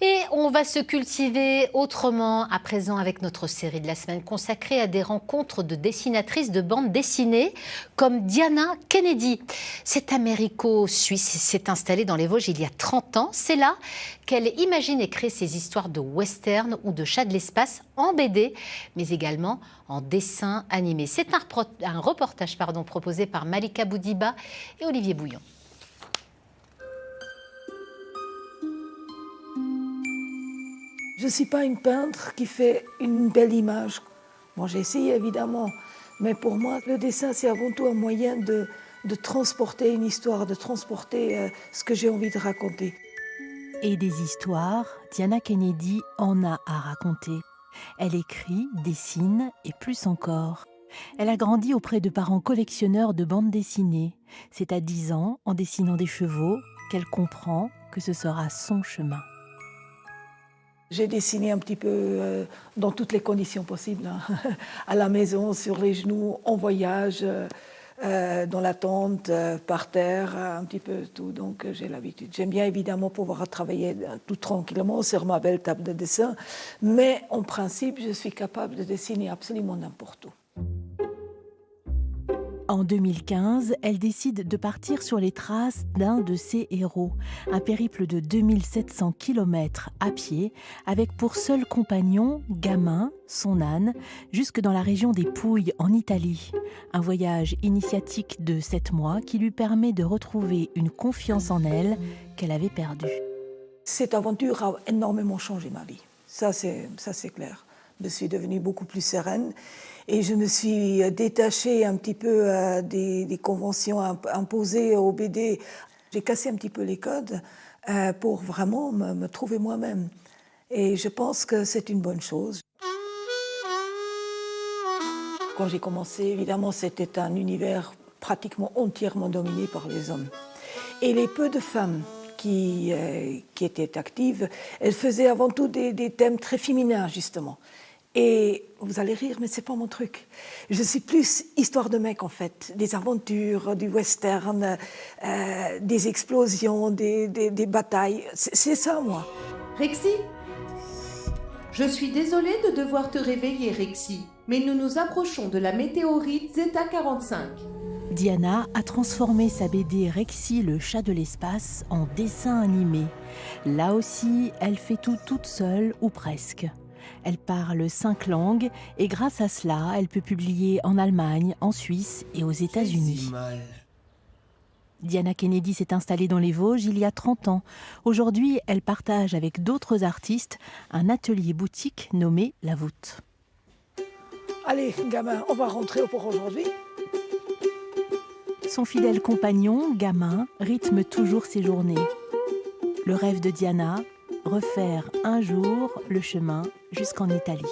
Et on va se cultiver autrement à présent avec notre série de la semaine consacrée à des rencontres de dessinatrices de bande dessinée comme Diana Kennedy. Cette américo-suisse s'est installée dans les Vosges il y a 30 ans. C'est là qu'elle imagine et crée ses histoires de western ou de chats de l'espace en BD, mais également en dessin animé. C'est un reportage proposé par Malika Boudiba et Olivier Bouillon. Je ne suis pas une peintre qui fait une belle image. Bon, j'ai essayé évidemment, mais pour moi, le dessin, c'est avant tout un moyen de transporter une histoire, de transporter ce que j'ai envie de raconter. Et des histoires, Diana Kennedy en a à raconter. Elle écrit, dessine et plus encore. Elle a grandi auprès de parents collectionneurs de bandes dessinées. C'est à 10 ans, en dessinant des chevaux, qu'elle comprend que ce sera son chemin. J'ai dessiné un petit peu dans toutes les conditions possibles, hein. À la maison, sur les genoux, en voyage, dans la tente, par terre, un petit peu tout. Donc j'ai l'habitude. J'aime bien évidemment pouvoir travailler tout tranquillement sur ma belle table de dessin, mais en principe, je suis capable de dessiner absolument n'importe où. En 2015, elle décide de partir sur les traces d'un de ses héros, un périple de 2700 km à pied, avec pour seul compagnon Gamin, son âne, jusque dans la région des Pouilles, en Italie. Un voyage initiatique de 7 mois qui lui permet de retrouver une confiance en elle qu'elle avait perdue. Cette aventure a énormément changé ma vie, ça c'est clair. Je suis devenue beaucoup plus sereine et je me suis détachée un petit peu des conventions imposées au BD. J'ai cassé un petit peu les codes pour vraiment me trouver moi-même. Et je pense que c'est une bonne chose. Quand j'ai commencé, évidemment, c'était un univers pratiquement entièrement dominé par les hommes. Et les peu de femmes qui étaient actives, elles faisaient avant tout des thèmes très féminins, justement. Et vous allez rire, mais c'est pas mon truc. Je suis plus histoire de mec, en fait. Des aventures, du western, des explosions, des batailles. C'est ça, moi. Rexy ? Je suis désolée de devoir te réveiller, Rexy, mais nous nous approchons de la météorite Zeta 45. Diana a transformé sa BD Rexy, le chat de l'espace, en dessin animé. Là aussi, elle fait tout toute seule, ou presque. Elle parle 5 langues et grâce à cela, elle peut publier en Allemagne, en Suisse et aux États-Unis. Diana Kennedy s'est installée dans les Vosges il y a 30 ans. Aujourd'hui, elle partage avec d'autres artistes un atelier boutique nommé La Voûte. Allez, gamin, on va rentrer pour aujourd'hui. Son fidèle compagnon, Gamin, rythme toujours ses journées. Le rêve de Diana, refaire un jour le chemin jusqu'en Italie.